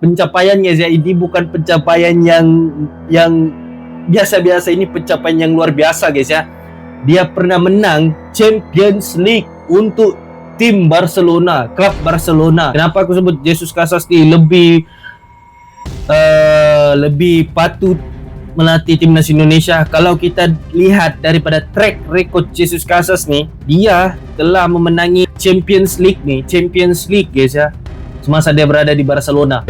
pencapaian guys ya, ini bukan pencapaian yang biasa-biasa, ini pencapaian yang luar biasa guys ya. Dia pernah menang Champions League untuk tim Barcelona, klub Barcelona. Kenapa aku sebut Jesus Casas ni lebih patut melatih timnas Indonesia? Kalau kita lihat daripada track record Jesus Casas ni, dia telah memenangi Champions League guys ya, semasa dia berada di Barcelona.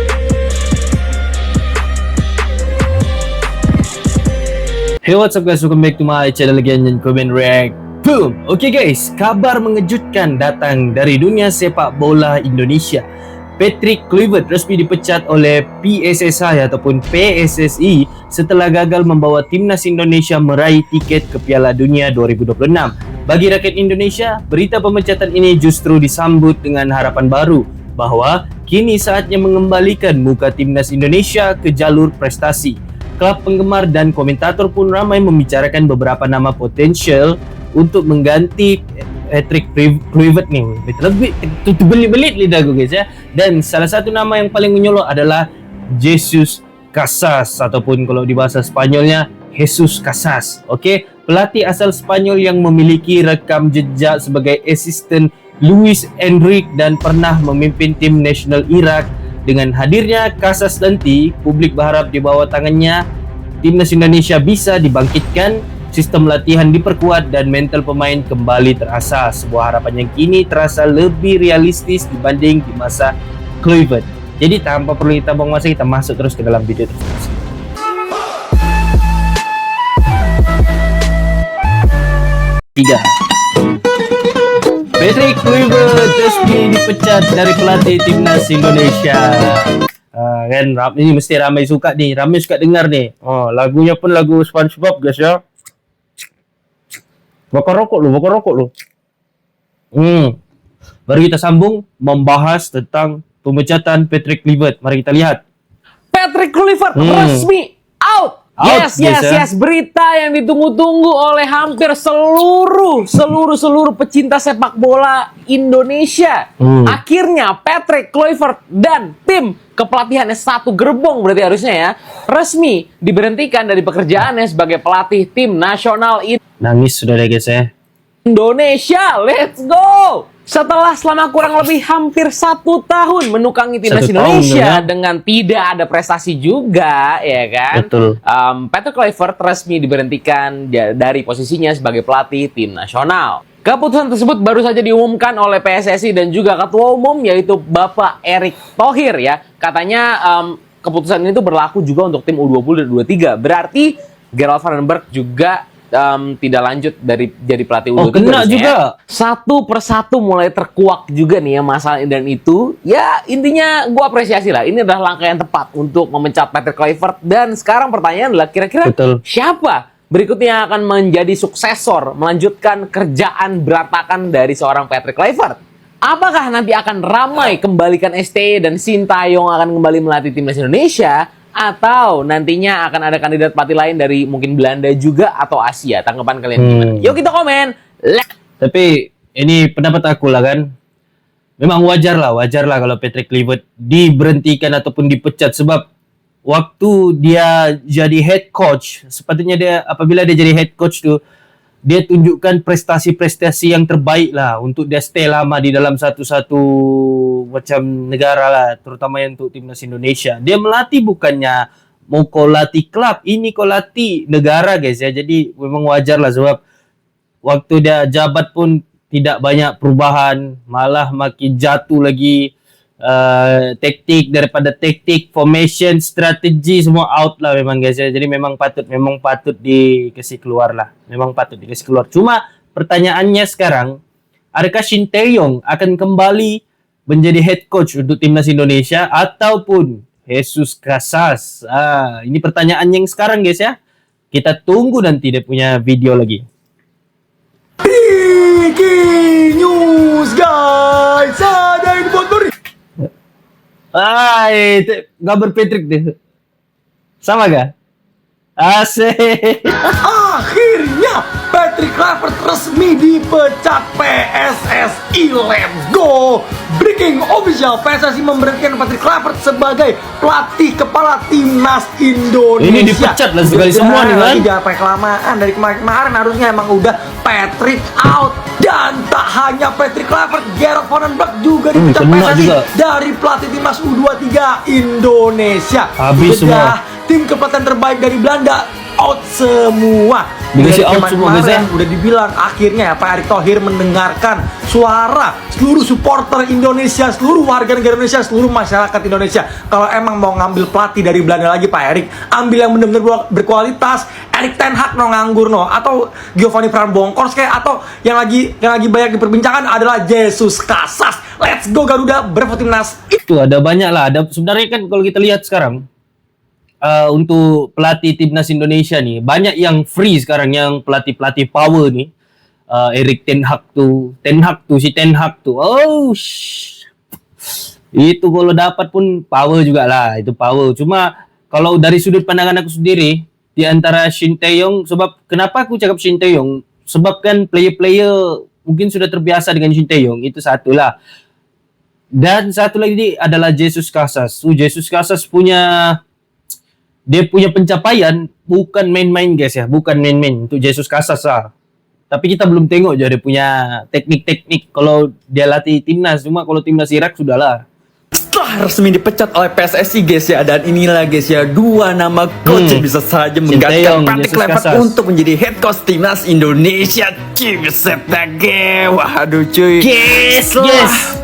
Hey, what's up guys, welcome back to my channel again, and comment react. Boom. Okay guys, kabar mengejutkan datang dari dunia sepak bola Indonesia. Patrick Kluivert resmi dipecat oleh PSSI ataupun PSSI setelah gagal membawa timnas Indonesia meraih tiket ke Piala Dunia 2026. Bagi rakyat Indonesia, berita pemecatan ini justru disambut dengan harapan baru bahwa kini saatnya mengembalikan muka timnas Indonesia ke jalur prestasi. Klub penggemar dan komentator pun ramai membicarakan beberapa nama potensial untuk mengganti Patrick Kluivert ni. Lebih terbelit-belit lidah gue guys ya. Dan salah satu nama yang paling menyolok adalah Jesus Casas, ataupun kalau di bahasa Spanyolnya Jesus Casas. Okey, pelatih asal Spanyol yang memiliki rekam jejak sebagai asisten Luis Enrique dan pernah memimpin tim nasional Iraq. Dengan hadirnya Casas nanti, publik berharap di bawah tangannya timnas Indonesia bisa dibangkitkan, sistem latihan diperkuat dan mental pemain kembali terasa. Sebuah harapan yang kini terasa lebih realistis dibanding di masa Kluivert. Jadi tanpa perlu kita buang masa, kita masuk terus ke dalam video tersebut. Tiga. Patrick Kluivert resmi dipecat dari pelatih timnas Indonesia. Kan ini mesti ramai suka nih, ramai suka dengar nih. Lagunya pun lagu SpongeBob guys ya. Bakar rokok lu. Baru kita sambung membahas tentang pemecatan Patrick Kluivert. Mari kita lihat. Patrick Kluivert resmi out. Yes. Berita yang ditunggu-tunggu oleh hampir seluruh pecinta sepak bola Indonesia. Akhirnya Patrick Kluivert dan tim kepelatihannya satu gerbong berarti harusnya ya, resmi diberhentikan dari pekerjaannya sebagai pelatih tim nasional Nangis sudah deh guys ya. Indonesia. Let's go. Setelah selama kurang lebih hampir 1 tahun menukangi timnas Indonesia dengan tidak ada prestasi juga, ya kan? Betul. Patrick Kluivert resmi diberhentikan dari posisinya sebagai pelatih tim nasional. Keputusan tersebut baru saja diumumkan oleh PSSI dan juga Ketua Umum yaitu Bapak Erick Thohir ya. Katanya keputusan ini tuh berlaku juga untuk tim U20 dan U23. Berarti Gerald Van den Berg juga tidak lanjut dari jadi pelatih U23. Kena juga. Satu persatu mulai terkuak juga nih ya masalah dan itu. Ya intinya gue apresiasi lah. Ini adalah langkah yang tepat untuk memecat Patrick Kluivert. Dan sekarang pertanyaan adalah kira-kira siapa berikutnya akan menjadi suksesor melanjutkan kerjaan berantakan dari seorang Patrick Kluivert? Apakah nanti akan ramai kembalikan STY dan Sintayong akan kembali melatih timnas Indonesia? Atau nantinya akan ada kandidat pelatih lain dari mungkin Belanda juga atau Asia? Tanggapan kalian gimana? Yuk kita komen. Tapi ini pendapat aku lah kan. Memang wajar lah kalau Patrick Kluivert diberhentikan ataupun dipecat, sebab waktu dia jadi head coach, sepatutnya apabila dia jadi head coach tuh, dia tunjukkan prestasi-prestasi yang terbaik lah untuk dia stay lama di dalam satu macam negara lah, terutama untuk timnas Indonesia. Dia melatih bukannya mau kau latih klub, ini kau latih negara guys ya. Jadi memang wajar lah, sebab waktu dia jabat pun tidak banyak perubahan, malah makin jatuh lagi. Taktik, formation, strategi semua out lah memang guys ya. Jadi memang patut dikasih keluar lah. Cuma pertanyaannya sekarang, adakah Sintayong akan kembali menjadi head coach untuk timnas Indonesia ataupun Jesus Casas? Ini pertanyaan yang sekarang guys ya. Kita tunggu nanti dia punya video lagi. Breaking news guys, ada yang buat beri. Gambar Patrick deh. Sama gak? Asik. Akhirnya Patrick Kluivert resmi dipecat PSSI. Let's go! Breaking official, PSSI memberhentikan Patrick Kluivert sebagai pelatih kepala timnas Indonesia. Ini dipecat lah sekali semua nih kan. Jangan pakai kelamaan, dari kemarin harusnya emang udah Patrick out. Dan tak hanya Patrick Kluivert, Gerard van den Berg juga dipecat PSSI juga dari pelatih timnas U23 Indonesia. Habis semua. Tim kepelatihan terbaik dari Belanda out semua. Dikasih out semua guys ya. Udah dibilang akhirnya Pak Erick Thohir mendengarkan suara seluruh supporter Indonesia, seluruh warga negara Indonesia, seluruh masyarakat Indonesia. Kalau emang mau ngambil pelatih dari Belanda lagi Pak Erick, ambil yang benar-benar berkualitas. Erik ten Hag no nganggur no, atau Giovanni Van Bronckhorst kayak, atau yang lagi banyak diperbincangkan adalah Jesus Casas. Let's go Garuda berfoto timnas. Itu ada banyak lah. Ada sebenarnya kan kalau kita lihat sekarang untuk pelatih timnas Indonesia nih banyak yang free sekarang, yang pelatih power nih. Erik ten Hag tuh itu kalau dapat pun power juga lah, itu power. Cuma kalau dari sudut pandangan aku sendiri, di antara Shin Tae-yong, sebab kenapa aku cakap Shin Tae-yong, sebab kan player-player mungkin sudah terbiasa dengan Shin Tae-yong, itu satu lah. Dan satu lagi adalah Jesus Casas. Jesus Casas punya pencapaian bukan main-main guys ya, bukan main-main untuk Jesus Casas lah. Tapi kita belum tengok je dia punya teknik-teknik kalau dia latih timnas. Cuma kalau timnas Irak sudahlah. Setelah resmi dipecat oleh PSSI guys ya, dan inilah guys ya dua nama coach yang bisa saja menggantikan Patrick Kluivert untuk menjadi head coach timnas Indonesia. Buset lagi, waduh cuy. Yes.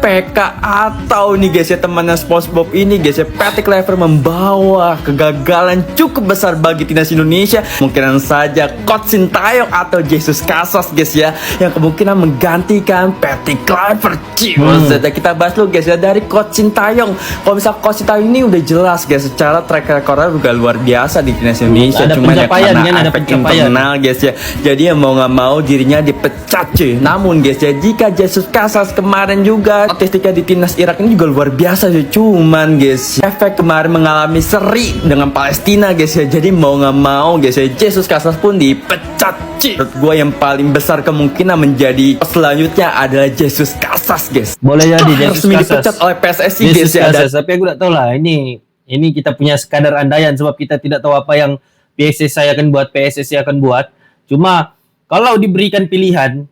PK atau nih guys ya temannya SpongeBob ini guys ya, Patrick Kluivert membawa kegagalan cukup besar bagi timnas Indonesia. Kemungkinan saja coach Shin Tae-yong atau Jesus Casas guys ya yang kemungkinan menggantikan Patrick Kluivert. Buset, kita bahas dulu guys ya dari coach Shin Tae-yong. Kalau misal coach Shin Tae-yong ini udah jelas guys, secara track recordnya juga luar biasa di timnas Indonesia. Ada Cuma pencapaian kan, ada efek pencapaian internal guys ya. Jadi ya mau nggak mau dirinya dipecat cuy. Namun guys ya, jika Jesus Casas kemarin juga statistiknya di timnas Irak ini juga luar biasa cuy. Cuman guys, efek kemarin mengalami seri dengan Palestina guys ya. Jadi mau nggak mau guys ya, Jesus Casas pun dipecat cuy. Menurut gue yang paling besar kemungkinan menjadi selanjutnya adalah Jesus Casas guys. Boleh jadi Jesus resmi Casas dipecat oleh PSSI guys Jesus ya. Casas, tapi aku tak tahu lah. Ini kita punya sekadar andaian sebab kita tidak tahu apa yang PSSI akan buat, PSSI akan buat. Cuma kalau diberikan pilihan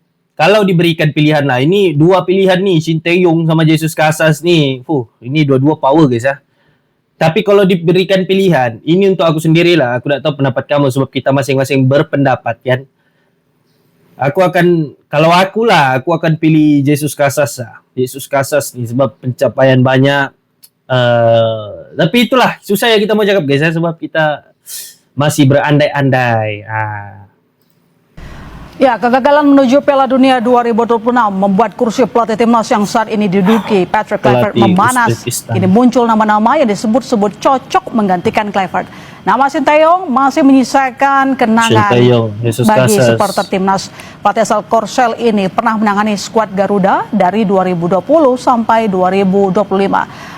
lah, ini dua pilihan nih, Shin Tae-yong sama Jesus Casas nih. Ini dua-dua power guys ya. Tapi kalau diberikan pilihan, ini untuk aku sendirilah, aku tak tahu pendapat kamu sebab kita masing-masing berpendapat kan. Aku akan pilih Jesus Casas lah. Jesus Casas nih sebab pencapaian banyak. Tapi itulah susah ya kita mau cakap guys ya, sebab kita masih berandai-andai. Ya, kegagalan menuju Piala Dunia 2026 membuat kursi pelatih timnas yang saat ini diduduki Patrick Kluivert memanas. Kini muncul nama-nama yang disebut-sebut cocok menggantikan Kluivert. Nama Shin Tae-yong masih menyisakan kenangan bagi supporter timnas. Pelatih asal Korsel ini pernah menangani skuad Garuda dari 2020 sampai 2025.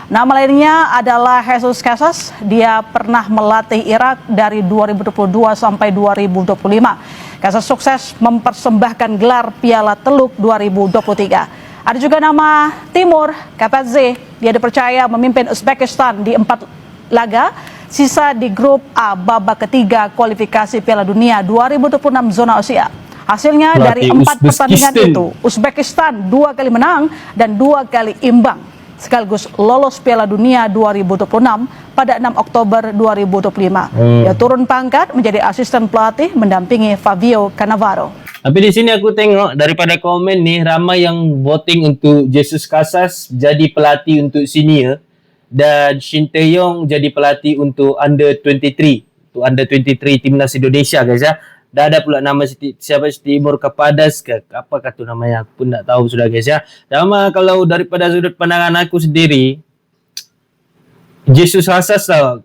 Nama lainnya adalah Jesus Casas. Dia pernah melatih Irak dari 2022 sampai 2025. Casas sukses mempersembahkan gelar Piala Teluk 2023. Ada juga nama Timur Kapadzé. Dia dipercaya memimpin Uzbekistan di 4 laga sisa di grup A babak ketiga kualifikasi Piala Dunia 2026 zona Asia. Hasilnya dari 4 pertandingan itu, Uzbekistan 2 kali menang dan 2 kali imbang, sekaligus lolos Piala Dunia 2026 pada 6 Oktober 2025. Dia turun pangkat menjadi asisten pelatih mendampingi Fabio Cannavaro. Tapi di sini aku tengok daripada komen nih, ramai yang voting untuk Jesus Casas jadi pelatih untuk senior dan Shin Tae-yong jadi pelatih untuk under 23, untuk under 23 timnas Indonesia guys ya. Dah ada pula nama Timur Kapadas ke apakah tu namanya, aku pun tak tahu sudah guys ya. Nama kalau daripada sudut pandangan aku sendiri, Jesus Casas lah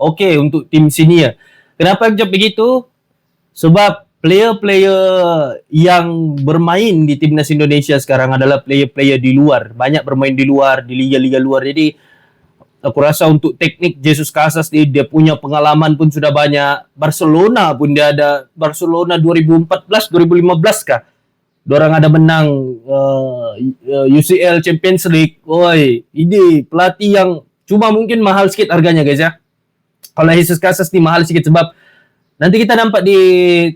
okey untuk tim senior. Kenapa macam begitu? Sebab player-player yang bermain di timnas Indonesia sekarang adalah player-player di luar, banyak bermain di luar, di liga-liga luar. Jadi aku rasa untuk teknik Jesus Casas dia punya pengalaman pun sudah banyak. Barcelona pun dia ada, Barcelona 2014 2015 kah, dorang ada menang UCL Champions League. Woi, ini pelatih yang cuma mungkin mahal sedikit harganya guys ya. Kalau Jesus Casas nih mahal sedikit sebab nanti kita nampak di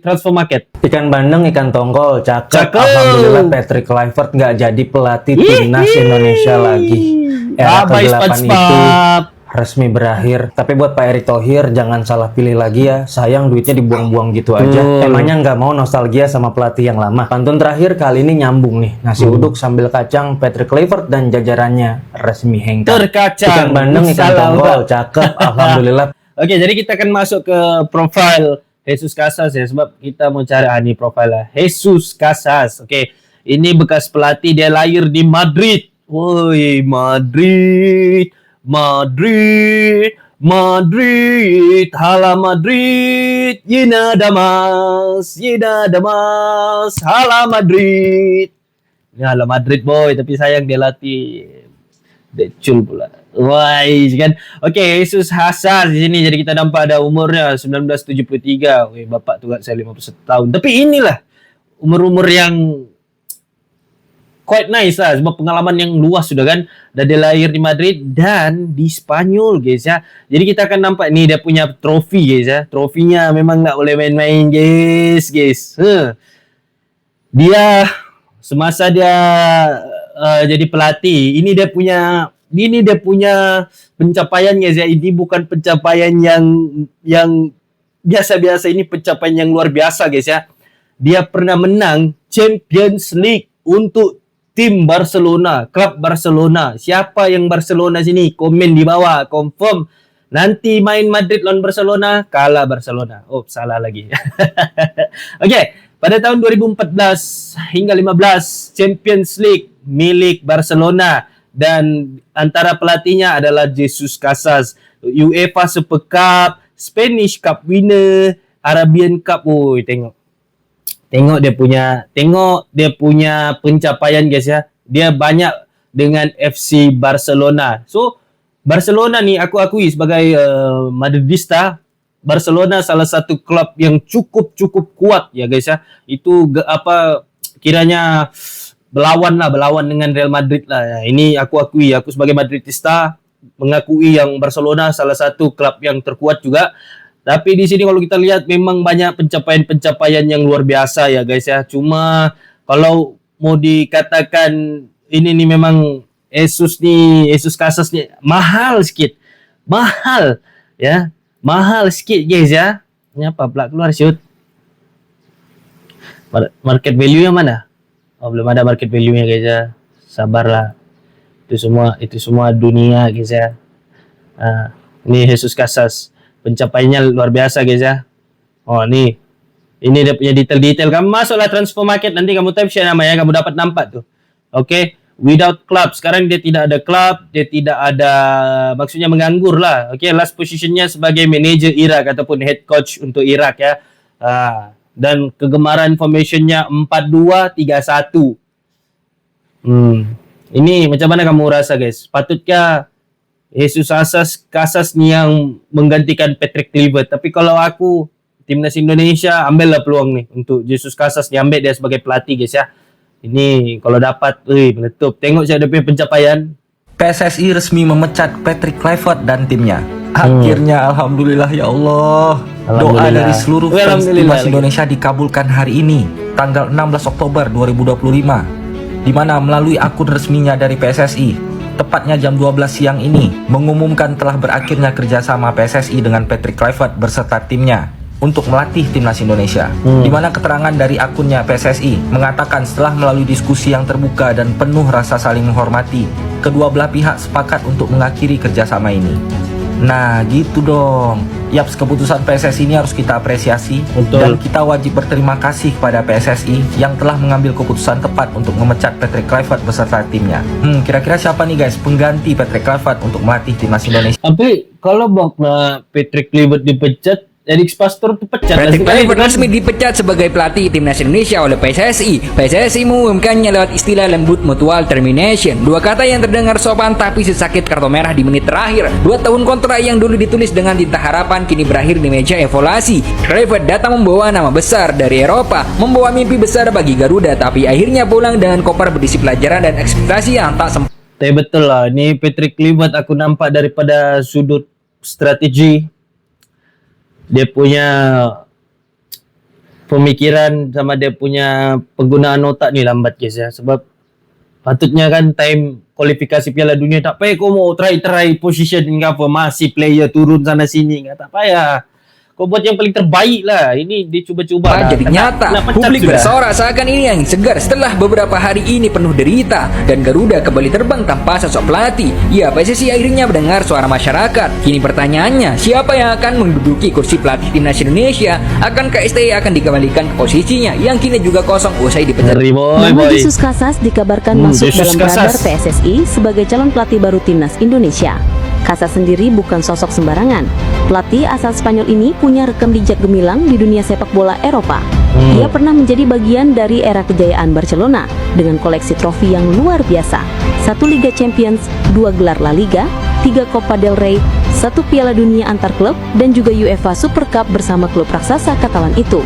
transfer market. Ikan bandeng, ikan tongkol, cakep. Alhamdulillah Patrick Kluivert nggak jadi pelatih timnas Indonesia lagi. Era kegelapan itu resmi berakhir. Tapi buat Pak Erick Thohir jangan salah pilih lagi ya. Sayang duitnya dibuang-buang gitu aja. Emangnya nggak mau nostalgia sama pelatih yang lama. Pantun terakhir kali ini nyambung nih. Nasi uduk sambil kacang, Patrick Kluivert dan jajarannya resmi hengkang. Terkacang. Ikan bandeng, ikan tongkol, cakep. Alhamdulillah. Oke, jadi kita akan masuk ke profil Jesus Casas ya, sebab kita mau cari nih profilnya Jesus Casas. Oke, ini bekas pelatih, dia lahir di Madrid. Woi, Madrid, hala Madrid, Yina Damas, hala Madrid. Ini hala Madrid boy, tapi sayang dia latih Decul pula. Wah, kan. Oke, Jesus Casas di sini. Jadi kita nampak ada umurnya 1973. Wih, bapak tuh saya 51 tahun. Tapi inilah umur-umur yang quite nice lah, sebab pengalaman yang luas sudah kan. Dan dia lahir di Madrid dan di Spanyol guys ya. Jadi kita akan nampak nih dia punya trofi guys ya. Trofinya memang nggak boleh main-main guys. Dia semasa dia jadi pelatih, ini dia punya pencapaian guys ya. Ini bukan pencapaian yang biasa-biasa, ini pencapaian yang luar biasa guys ya. Dia pernah menang Champions League untuk tim Barcelona, klub Barcelona. Siapa yang Barcelona sini? Komen di bawah, confirm. Nanti main Madrid lawan Barcelona, kalah Barcelona. Oh, salah lagi. Oke, pada tahun 2014 hingga 15 Champions League milik Barcelona. Dan antara pelatihnya adalah Jesus Casas. UEFA Super Cup, Spanish Cup winner, Arabian Cup. Woi, tengok dia punya pencapaian guys ya. Dia banyak dengan FC Barcelona. So Barcelona nih aku akui sebagai Madridista, Barcelona salah satu klub yang cukup kuat ya guys ya. Itu kiranya berlawan dengan Real Madrid lah. Ini aku akui, aku sebagai Madridista mengakui yang Barcelona salah satu klub yang terkuat juga. Tapi di sini kalau kita lihat memang banyak pencapaian yang luar biasa ya guys ya. Cuma kalau mau dikatakan ini nih memang Jesus Casas nih mahal sedikit guys ya. Ini apa pula keluar shoot? Market value yang mana? Oh, belum ada market value-nya guys ya. Sabarlah. Itu semua dunia guys ya. Ini Jesus Casas. Pencapaiannya luar biasa guys ya. Oh, nih. Ini dia punya detail-detail. Kamu masuklah transfer market, nanti kamu type share namanya, kamu dapat nampak tuh. Oke. Without club. Sekarang dia tidak ada club, dia tidak ada, maksudnya menganggur lah. Oke, last positionnya sebagai manager Irak ataupun head coach untuk Irak ya. Dan kegemaran formationnya 4-2-3-1. Ini macam mana kamu rasa guys? Patutkah Jesus Casas nih yang menggantikan Patrick Kluivert? Tapi kalau aku, timnas Indonesia ambillah peluang nih untuk Jesus Casas, diambil dia sebagai pelatih guys ya. Ini kalau dapat, meletup. Tengok saya ada pencapaian. PSSI resmi memecat Patrick Kluivert dan timnya. Akhirnya alhamdulillah ya Allah. Doa dari seluruh fans timnas Indonesia dikabulkan hari ini, tanggal 16 Oktober 2025, di mana melalui akun resminya dari PSSI, tepatnya jam 12 siang ini, mengumumkan telah berakhirnya kerjasama PSSI dengan Patrick Kluivert beserta timnya untuk melatih timnas Indonesia. Di mana keterangan dari akunnya PSSI mengatakan setelah melalui diskusi yang terbuka dan penuh rasa saling menghormati, kedua belah pihak sepakat untuk mengakhiri kerjasama ini. Nah gitu dong. Yaps, keputusan PSSI ini harus kita apresiasi. Betul. Dan kita wajib berterima kasih kepada PSSI yang telah mengambil keputusan tepat untuk memecat Patrick Kluivert beserta timnya. Kira-kira siapa nih guys pengganti Patrick Kluivert untuk melatih timnas Indonesia? Tapi kalau Patrick Kluivert dipecat, Eric Pastor tuh pecat. Patrick Kluivert resmi dipecat sebagai pelatih timnas Indonesia oleh PSSI. PSSI mengumumkannya lewat istilah lembut mutual termination. Dua kata yang terdengar sopan tapi sesakit kartu merah di menit terakhir. 2 tahun kontrak yang dulu ditulis dengan tinta harapan kini berakhir di meja evaluasi. Kluivert datang membawa nama besar dari Eropa, membawa mimpi besar bagi Garuda, tapi akhirnya pulang dengan koper berisi pelajaran dan ekspektasi yang tak sempat. Betul lah, ini Patrick Kluivert aku nampak daripada sudut strategi. Dia punya pemikiran sama dia punya penggunaan otak ni lambat guys ya. Sebab patutnya kan time kualifikasi Piala Dunia tak payah kau mau try position apa, masih player turun sana sini, tak payah. Kau buat yang paling terbaik lah. Ini dia cuba-cuba. Jadi nyata, publik bersorak seakan ini yang segar setelah beberapa hari ini penuh derita dan Garuda kembali terbang tanpa sosok pelatih. Ya, PSSI akhirnya mendengar suara masyarakat. Kini pertanyaannya, siapa yang akan menduduki kursi pelatih timnas Indonesia? Akankah STY akan dikembalikan ke posisinya yang kini juga kosong usai dipecat? Nama Jesus Casas dikabarkan masuk dalam radar PSSI sebagai calon pelatih baru timnas Indonesia. Casas sendiri bukan sosok sembarangan. Pelatih asal Spanyol ini punya rekam jejak gemilang di dunia sepak bola Eropa. Dia pernah menjadi bagian dari era kejayaan Barcelona dengan koleksi trofi yang luar biasa. 1 Liga Champions, 2 gelar La Liga, 3 Copa del Rey, 1 Piala Dunia antar klub, dan juga UEFA Super Cup bersama klub raksasa Katalan itu.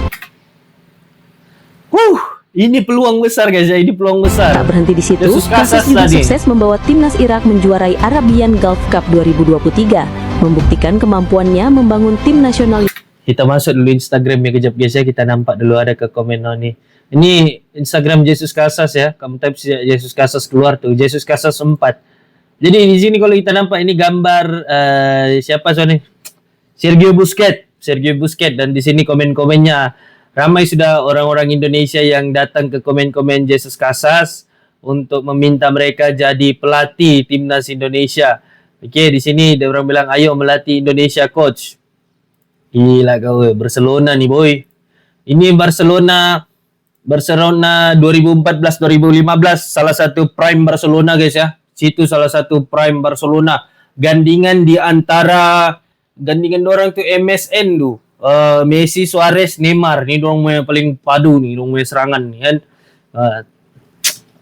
Ini peluang besar guys ya, ini peluang besar. Tak berhenti di situ, Casas juga sukses membawa timnas Irak menjuarai Arabian Gulf Cup 2023, membuktikan kemampuannya membangun tim nasional. Kita masuk dulu Instagram ya kejap guys ya, kita nampak dulu ada ke komen nih. Ini Instagram Jesus Casas ya, kamu type Jesus Casas keluar tuh, Jesus Casas 4. Jadi di sini kalau kita nampak ini gambar siapa soalnya? Sergio Busquets, dan di sini komen-komennya. Ramai sudah orang-orang Indonesia yang datang ke komen-komen Jesus Casas untuk meminta mereka jadi pelatih timnas Indonesia. Okey, di sini dia orang bilang ayo melatih Indonesia coach. Gila kau, Barcelona nih boy. Ini Barcelona 2014-2015 salah satu prime Barcelona guys ya. Situ salah satu prime Barcelona. Gandingan orang tu MSN tu. Messi, Suarez, Neymar, ni dorang yang paling padu nih, dorang serangan nih kan.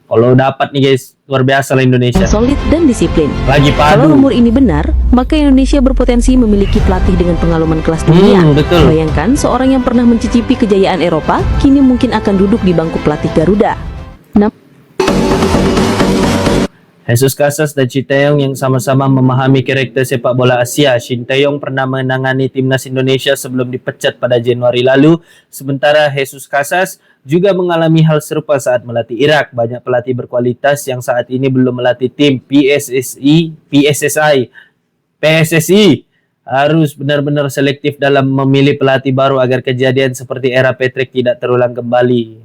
Kalau dapat nih guys, luar biasa lah Indonesia. Solid dan disiplin. Lagi padu. Kalau rumor ini benar, maka Indonesia berpotensi memiliki pelatih dengan pengalaman kelas dunia. Betul. Bayangkan seorang yang pernah mencicipi kejayaan Eropa, kini mungkin akan duduk di bangku pelatih Garuda. Jesus Casas dan Shin Tae-yong yang sama-sama memahami karakter sepak bola Asia. Shin Tae-yong pernah menangani timnas Indonesia sebelum dipecat pada Januari lalu. Sementara Jesus Casas juga mengalami hal serupa saat melatih Irak. Banyak pelatih berkualitas yang saat ini belum melatih tim PSSI harus benar-benar selektif dalam memilih pelatih baru agar kejadian seperti era Patrick tidak terulang kembali.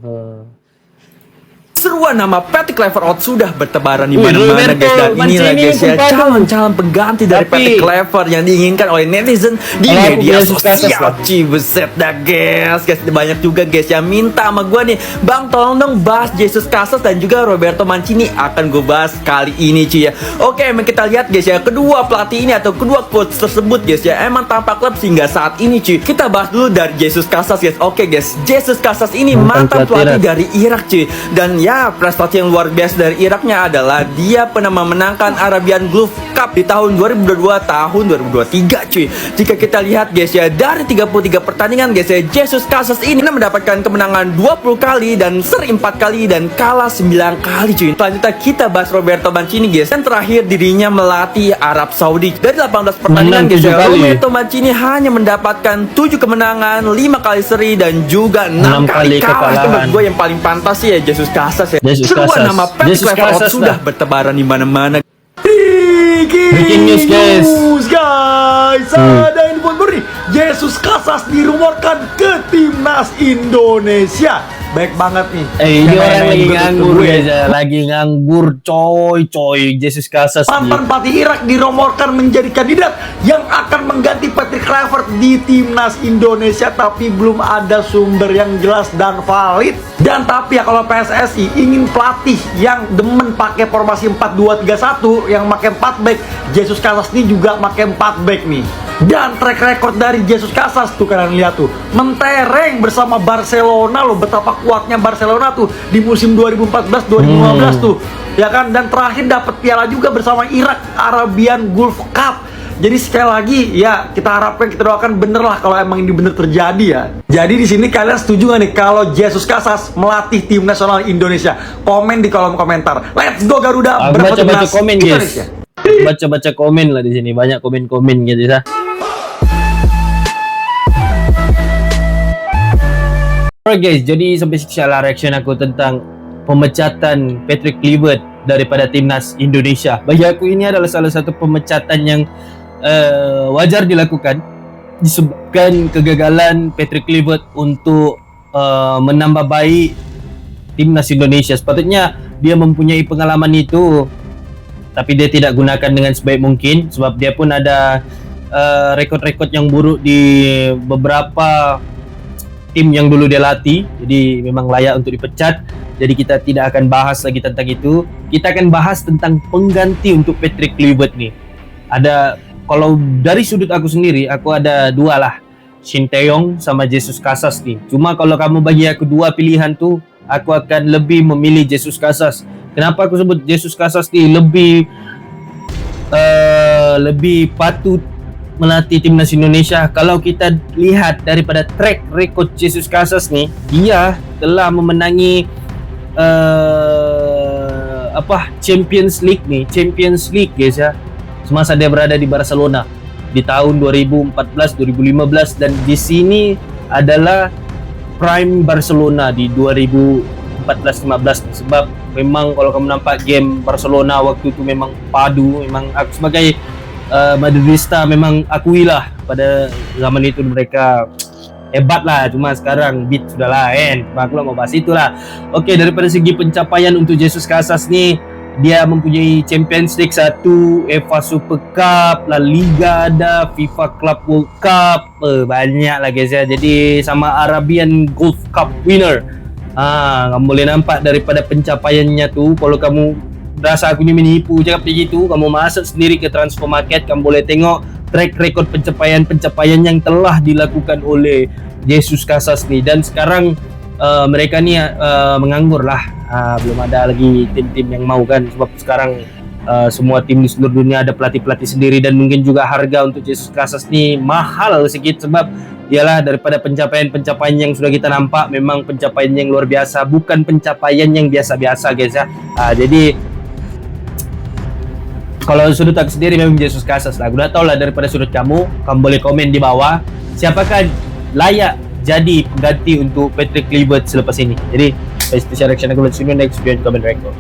Seruan nama Patrick Kluivert sudah bertebaran di mana-mana guys, dan inilah guys ya calon-calon pengganti dari Patrick Kluivert yang diinginkan oleh netizen di media sosial. Buset dah guys, banyak juga guys yang minta sama gue nih, bang tolong dong bahas Jesus Casas dan juga Roberto Mancini, akan gue bahas kali ini cuy ya. Oke, kita lihat guys ya, kedua pelatih ini atau kedua coach tersebut guys ya emang tanpa klub sehingga saat ini cuy. Kita bahas dulu dari Jesus Casas guys. Oke guys, Jesus Casas ini mantan pelatih dari Irak cuy, dan ya prestasi yang luar biasa dari Iraknya adalah dia pernah memenangkan Arabian Gulf Cup di tahun 2022 tahun 2023 cuy. Jika kita lihat guys ya, dari 33 pertandingan guys ya, Jesus Casas ini mendapatkan kemenangan 20 kali dan seri 4 kali dan kalah 9 kali cuy. Selanjutnya kita bahas Roberto Mancini guys, yang terakhir dirinya melatih Arab Saudi. Dari 18 pertandingan guys ya, Roberto Mancini hanya mendapatkan 7 kemenangan, 5 kali seri dan juga 6 kali kalah. Itu menurut gue yang paling pantas sih ya Jesus Casas. Seruan nama Patrick Kluivert sudah bertebaran di mana-mana. Breaking news guys. Ada info baru nih. Jesus Casas dirumorkan ke timnas Indonesia. Baik banget nih. Ini orang lagi nganggur aja, lagi nganggur coy. Jesus Casas mantan pelatih Irak dirumorkan menjadi kandidat yang akan mengganti Patrick Kluivert di timnas Indonesia, tapi belum ada sumber yang jelas dan valid. Dan tapi ya kalau PSSI ingin pelatih yang demen pakai formasi 4-2-3-1 yang pakai 4 back, Jesus Casas ini juga pakai 4 back nih. Dan track record dari dari Jesus Casas tuh kalian lihat tuh, mentereng bersama Barcelona loh, betapa kuatnya Barcelona tuh di musim 2014-2015 tuh, ya kan, dan terakhir dapat piala juga bersama Irak Arabian Gulf Cup. Jadi sekali lagi ya kita harapkan, kita doakan bener lah kalau emang ini bener terjadi ya. Jadi di sini kalian setuju nggak nih kalau Jesus Casas melatih tim nasional Indonesia? Komen di kolom komentar. Let's go Garuda berfoto baca komen Indonesia. guys. Baca komen lah di sini, banyak komen gitu ya. Alright guys, jadi sampai sekian lah reaction aku tentang pemecatan Patrick Kluivert daripada timnas Indonesia. Bagi aku ini adalah salah satu pemecatan yang wajar dilakukan disebabkan kegagalan Patrick Kluivert untuk menambah baik timnas Indonesia. Sepatutnya dia mempunyai pengalaman itu, tapi dia tidak gunakan dengan sebaik mungkin sebab dia pun ada rekod-rekod yang buruk di beberapa tim yang dulu dia latih. Jadi memang layak untuk dipecat. Jadi kita tidak akan bahas lagi tentang itu. Kita akan bahas tentang pengganti untuk Patrick Kluivert nih. Ada, kalau dari sudut aku sendiri, aku ada dua lah, Shin Tae-yong sama Jesus Casas nih. Cuma kalau kamu bagi aku dua pilihan tuh, aku akan lebih memilih Jesus Casas. Kenapa aku sebut Jesus Casas nih lebih patut melatih timnas Indonesia? Kalau kita lihat daripada track record Jesus Casas nih, dia telah memenangi Champions League guys ya, semasa dia berada di Barcelona di tahun 2014, 2015, dan di sini adalah prime Barcelona di 2014-15 sebab memang kalau kamu nampak game Barcelona waktu itu memang padu. Memang aku sebagai Madridista memang akuilah pada zaman itu mereka hebat lah. Cuma sekarang beat sudah lain. Aku lah mau bahas itulah. Oke, daripada segi pencapaian untuk Jesus Casas nih, dia mempunyai Champions League 1, UEFA Super Cup, La Liga ada, FIFA Club World Cup, banyak lah guys ya. Jadi sama Arabian Gulf Cup winner. Kamu boleh nampak daripada pencapaiannya tuh. Kalau kamu rasa aku ni menipu cakap macam gitu, kamu masuk sendiri ke transfer market, kamu boleh tengok track record pencapaian yang telah dilakukan oleh Jesus Casas nih. Dan sekarang mereka ni menganggur lah, belum ada lagi tim-tim yang mau kan, sebab sekarang semua tim di seluruh dunia ada pelatih-pelatih sendiri, dan mungkin juga harga untuk Jesus Casas ni mahal sikit sebab ialah daripada pencapaian yang sudah kita nampak, memang pencapaian yang luar biasa, bukan pencapaian yang biasa-biasa guys ya. Jadi kalau sudut aku sendiri memang Jesus Casas lah. Aku dah tahu lah daripada sudut kamu boleh komen di bawah siapakah layak jadi pengganti untuk Patrick Kluivert selepas ini. Jadi, special reaction aku buat sini, next video comment record.